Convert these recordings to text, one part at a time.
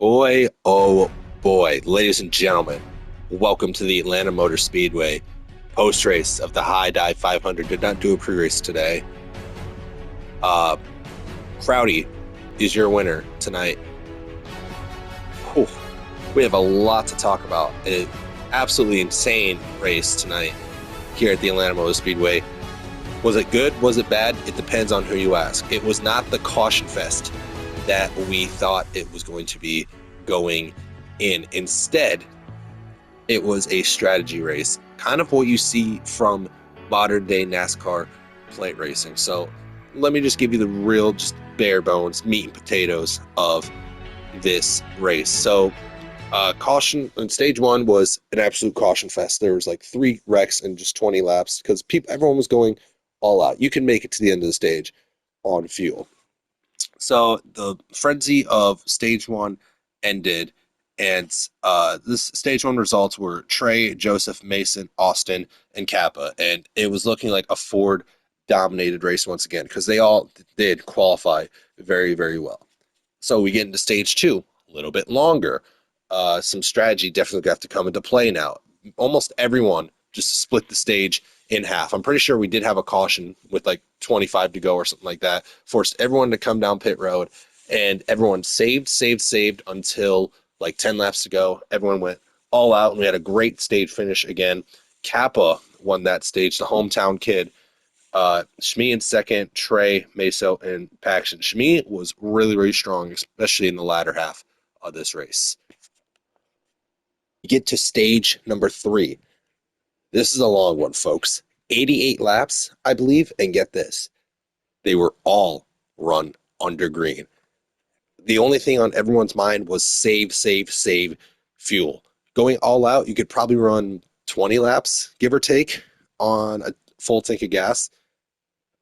Boy, oh boy, ladies and gentlemen, welcome to the Atlanta Motor Speedway post-race of the High Dive 500. Did not do a pre-race today. Uh, Crowdy is your winner tonight. Whew. We have a lot to talk about. An absolutely insane race tonight here at the Atlanta Motor Speedway. Was it good? Was it bad? It depends on who you ask. It was not the caution fest that we thought it was going to be going in. Instead, it was a strategy race, kind of what you see from modern day NASCAR plate racing. So let me just give you the real, just bare bones, meat and potatoes of this race. So caution in stage one was an absolute caution fest. There was like 3 wrecks in just 20 laps because everyone was going all out. You can make it to the end of the stage on fuel. So the frenzy of stage one ended, and this stage one results were Trey, Joseph, Mason, Austin, and Kappa, and it was looking like a Ford-dominated race once again because they all did qualify very, very well. So we get into stage two, a little bit longer. Some strategy definitely got to come into play now. Almost everyone just split the stage in half. I'm pretty sure we did have a caution with like 25 to go or something like that. Forced everyone to come down pit road, and everyone saved until like 10 laps to go. Everyone went all out, and we had a great stage finish again. Kappa won that stage, the hometown kid. Shmi in second, Trey, Meso, and Paxton. Shmi was really, really strong, especially in the latter half of this race. You get to stage number 3. This is a long one, folks. 88 laps, I believe, and get this. They were all run under green. The only thing on everyone's mind was save fuel. Going all out, you could probably run 20 laps, give or take, on a full tank of gas.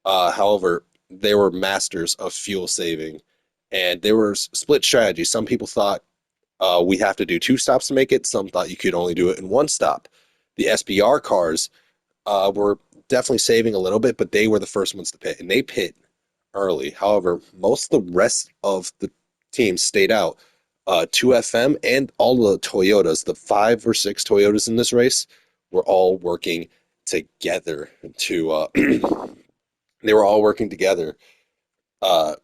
However, they were masters of fuel saving, and they were split strategies. Some people thought we have to do 2 stops to make it. Some thought you could only do it in 1 stop. The SBR cars were definitely saving a little bit, but they were the first ones to pit, and they pit early. However, most of the rest of the teams stayed out. 2FM and all the Toyotas, the 5 or 6 Toyotas in this race, were all working together to they were all working together to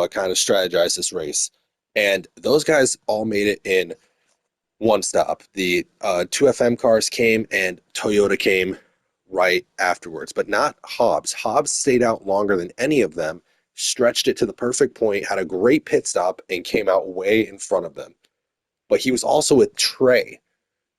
kind of strategize this race. And those guys all made it in 1 stop. The 2FM cars came and Toyota came right afterwards, but not Hobbs. Hobbs stayed out longer than any of them, stretched it to the perfect point, had a great pit stop, and came out way in front of them. But he was also with Trey.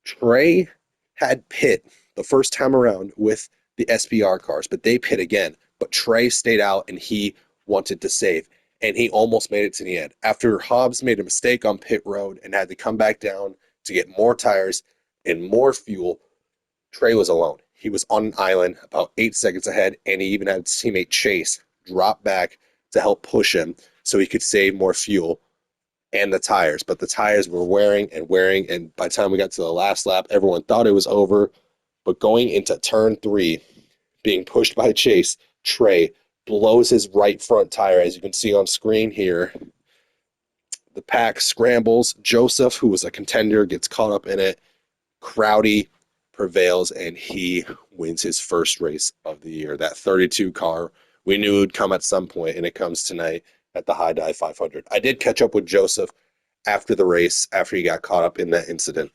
Trey had pit the first time around with the SBR cars, but they pit again. But Trey stayed out and he wanted to save, and he almost made it to the end. After Hobbs made a mistake on pit road and had to come back down to get more tires and more fuel, Trey was alone. He was on an island about 8 seconds ahead, and he even had his teammate Chase drop back to help push him so he could save more fuel and the tires. But the tires were wearing, and by the time we got to the last lap, everyone thought it was over. But going into turn 3, being pushed by Chase, Trey blows his right front tire, as you can see on screen here. The pack scrambles. Joseph, who was a contender, gets caught up in it. Crowdy prevails, and he wins his first race of the year. That 32 car, we knew it would come at some point, and it comes tonight at the High Dive 500. I did catch up with Joseph after the race, after he got caught up in that incident.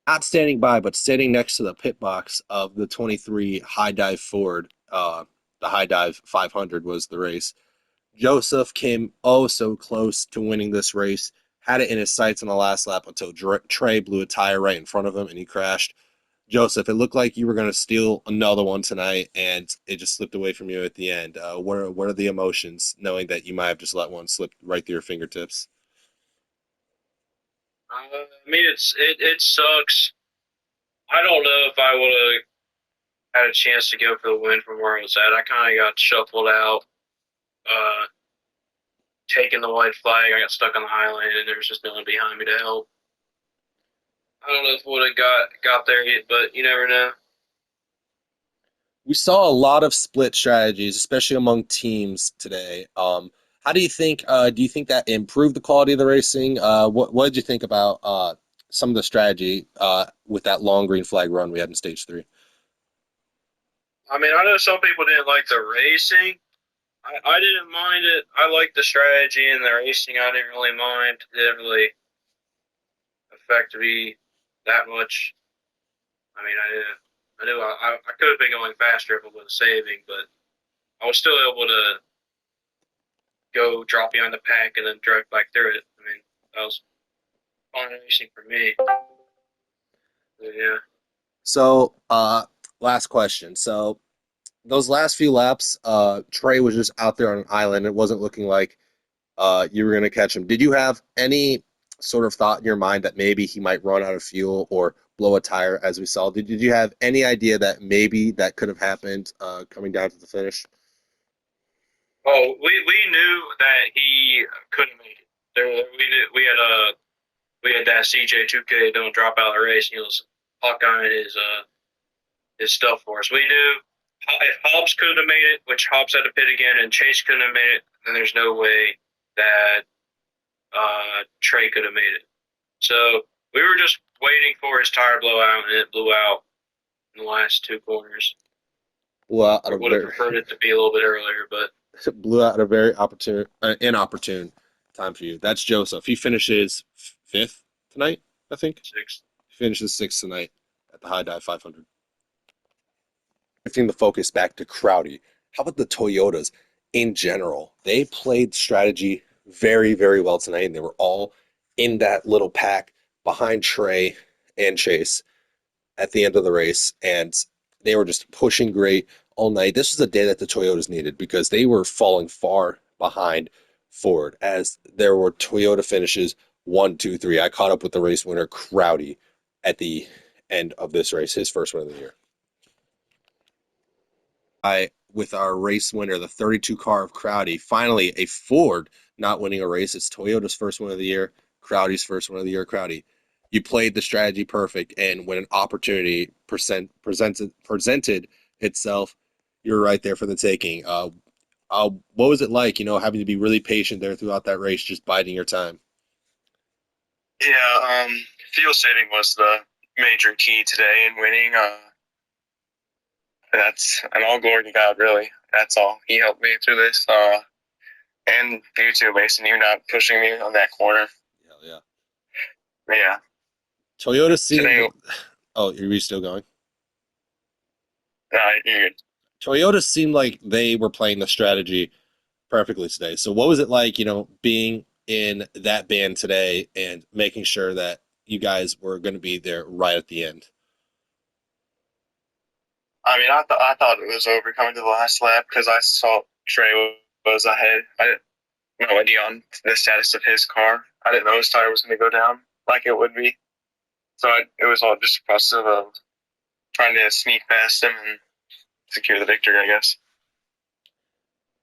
Not standing by, but standing next to the pit box of the 23 High Dive Ford. The High Dive 500 was the race. Joseph came oh so close to winning this race. Had it in his sights on the last lap until Trey blew a tire right in front of him and he crashed. Joseph, it looked like you were going to steal another one tonight, and it just slipped away from you at the end. What are the emotions knowing that you might have just let one slip right through your fingertips? I mean, it sucks. I don't know if I would have had a chance to go for the win from where I was at. I kind of got shuffled out, uh, taking the white flag. I got stuck on the island, and there was just no one behind me to help. I don't know if I would have got there yet, but you never know. We saw a lot of split strategies, especially among teams today. How do you think? Do you think that improved the quality of the racing? What did you think about some of the strategy with that long green flag run we had in stage three? I mean, I know some people didn't like the racing. I didn't mind it. I liked the strategy and the racing. I didn't really mind. It didn't really affect me that much. I mean, I knew I could have been going faster if I was saving, but I was still able to go drop behind the pack and then drive back through it. I mean, that was fun racing for me. But yeah. So, last question. So, those last few laps, Trey was just out there on an island. It wasn't looking like you were going to catch him. Did you have any sort of thought in your mind that maybe he might run out of fuel or blow a tire, as we saw? Did you have any idea that maybe that could have happened coming down to the finish? Oh, we knew that he couldn't make it. We had that CJ2K don't drop out of the race. He was Hawkeye his stuff for us. We knew if Hobbs couldn't have made it, which Hobbs had to pit again, and Chase couldn't have made it, then there's no way that Trey could have made it. So we were just waiting for his tire blowout, and it blew out in the last two corners. Well, I would have preferred it to be a little bit earlier, but blew out at a very inopportune time for you. That's Joseph. He finishes fifth tonight, I think. sixth. He finishes sixth tonight at the High Dive 500. Shifting the focus back to Crowdy, how about the Toyotas in general? They played strategy very, very well tonight, and they were all in that little pack behind Trey and Chase at the end of the race, and they were just pushing great all night. This was a day that the Toyotas needed because they were falling far behind Ford as there were Toyota finishes 1, 2, 3. I caught up with the race winner, Crowdy, at the end of this race, his first win of the year. With our race winner, the 32 car of Crowdy, finally a Ford not winning a race. It's Toyota's first win of the year, Crowdy's first win of the year. Crowdy, you played the strategy perfect, and when an opportunity presented itself, you're right there for the taking. What was it like, having to be really patient there throughout that race, just biding your time? Yeah, fuel saving was the major key today in winning. That's an all glory to God, really. That's all. He helped me through this. And you too, Mason. You not pushing me on that corner. Yeah. Yeah. Toyota seemed. Today, Oh, are you still going? no, you're good. Toyota seemed like they were playing the strategy perfectly today. So what was it like, being in that band today and making sure that you guys were going to be there right at the end? I mean, I thought it was over coming to the last lap because I saw Trey was ahead. I didn't know idea on the status of his car. I didn't know his tire was going to go down like it would be. So it was all just a process of trying to sneak past him and secure the victory, I guess.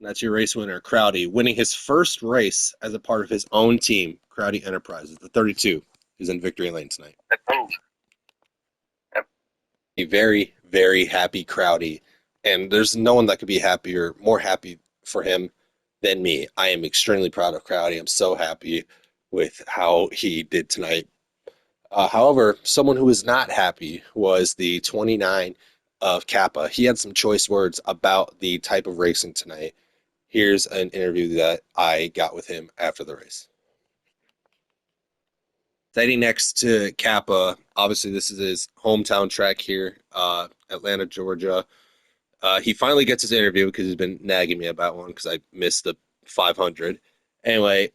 That's your race winner, Crowdy, winning his first race as a part of his own team, Crowdy Enterprises. The 32 is in victory lane tonight. Oh. Yep. A very, very happy Crowdy. And there's no one that could be more happy for him than me. I am extremely proud of Crowdy. I'm so happy with how he did tonight. However, someone who was not happy was the 29 of Kappa. He had some choice words about the type of racing tonight. Here's an interview that I got with him after the race. Standing next to Kappa, obviously this is his hometown track here, Atlanta, Georgia. He finally gets his interview because he's been nagging me about one because I missed the 500. Anyway,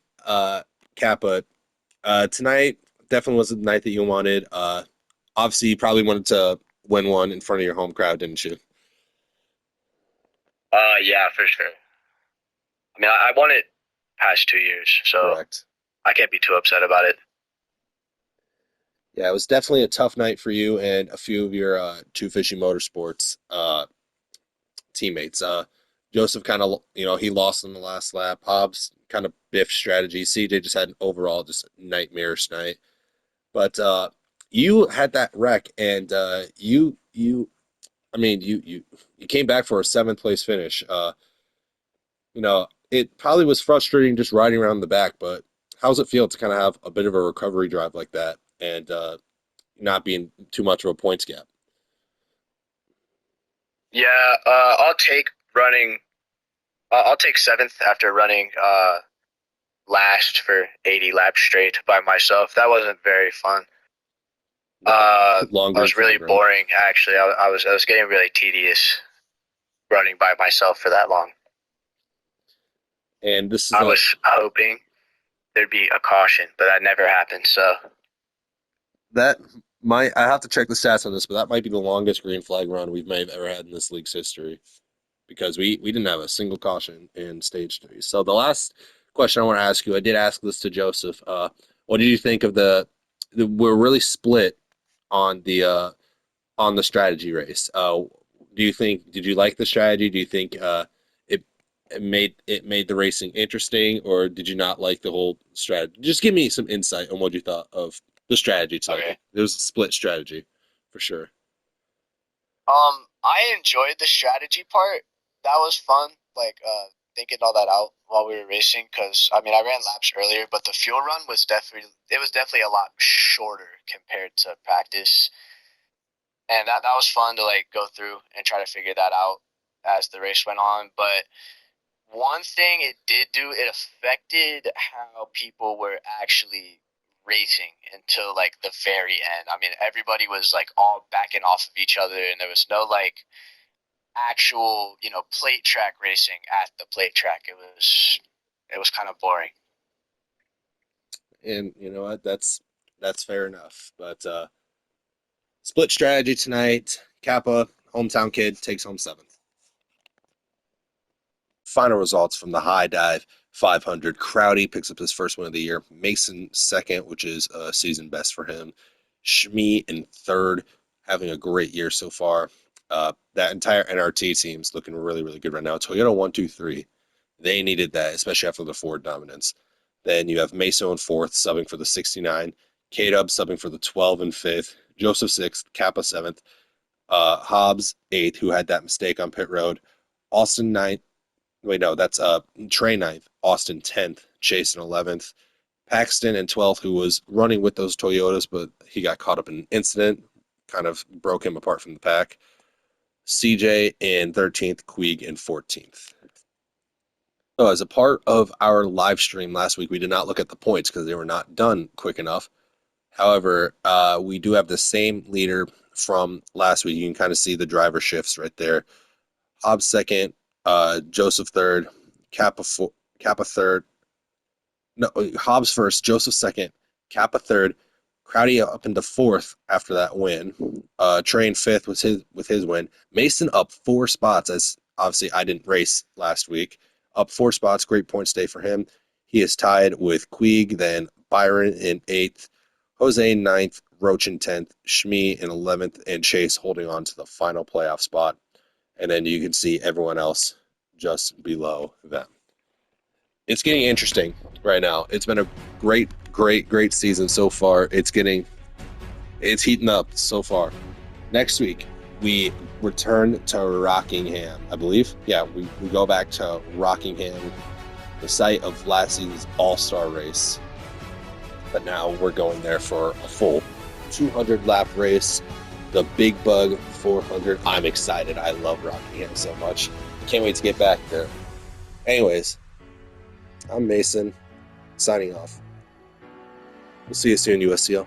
Kappa, tonight definitely was the night that you wanted. Obviously, you probably wanted to win one in front of your home crowd, didn't you? Yeah, for sure. I mean, I won it past 2 years, so Correct. I can't be too upset about it. Yeah, it was definitely a tough night for you and a few of your Two Fishy Motorsports teammates. Joseph kind of, he lost in the last lap. Hobbs kind of biffed strategy. CJ just had an overall just nightmarish night. But you had that wreck, and I mean, you came back for a seventh place finish. it probably was frustrating just riding around the back, but how's it feel to kind of have a bit of a recovery drive like that and not being too much of a points gap? Yeah, I'll take running. I'll take seventh after running last for 80 laps straight by myself. That wasn't very fun. Long I was really flag, right? boring actually. I was getting really tedious running by myself for that long. And this is I was hoping there'd be a caution, but that never happened. So that might I have to check the stats on this, but that might be the longest green flag run we may have ever had in this league's history because we didn't have a single caution in stage 3. So the last question I want to ask you, I did ask this to Joseph. What did you think of we're really split on the strategy race. Did you like the strategy? Do you think it made the racing interesting, or did you not like the whole strategy? Just give me some insight on what you thought of the strategy tonight. Okay. It was a split strategy for sure. I enjoyed the strategy part. That was fun. Thinking all that out while we were racing, because I mean I ran laps earlier, but the fuel run was definitely a lot shorter compared to practice, and that was fun to like go through and try to figure that out as the race went on. But one thing it did do, it affected how people were actually racing until like the very end. I mean, everybody was like all backing off of each other, and there was no like actual, plate track racing at the plate track. It was kind of boring. And you know what? That's fair enough. But split strategy tonight. Kappa, hometown kid, takes home 7th. Final results from the High Dive 500. Crowdy picks up his first win of the year. Mason 2nd, which is a season best for him. Shmee in 3rd, having a great year so far. That entire NRT team's looking really, really good right now. Toyota 1, 2, 3. They needed that, especially after the Ford dominance. Then you have Meso in 4th, subbing for the 69. K-Dub subbing for the 12 and 5th. Joseph 6th, Kappa 7th. Hobbs 8th, who had that mistake on pit road. Austin 9th. Wait, no, that's Trey 9th, Austin 10th, Chase in 11th, Paxton in 12th, who was running with those Toyotas, but he got caught up in an incident, kind of broke him apart from the pack. CJ in 13th, Queeg in 14th. So as a part of our live stream last week, we did not look at the points because they were not done quick enough. However, we do have the same leader from last week. You can kind of see the driver shifts right there. Hobbs 2nd, Joseph 3rd, Kappa 3rd. No, Hobbs 1st, Joseph 2nd, Kappa 3rd, Crowdy up into 4th after that win. Train 5th with his win. Mason up 4 spots, as obviously I didn't race last week. Up 4 spots, great points day for him. He is tied with Queeg, then Byron in 8th, Jose in 9th, Roach in 10th, Shmee in 11th, and Chase holding on to the final playoff spot. And then you can see everyone else just below them. It's getting interesting right now. It's been a great season so far. It's heating up so far. Next week, we return to Rockingham, I believe. Yeah, we go back to Rockingham, the site of last season's all-star race. But now we're going there for a full 200-lap race. The Big Bug 400. I'm excited. I love Rockingham so much. Can't wait to get back there. Anyways, I'm Mason, signing off. We'll see you soon, USCL.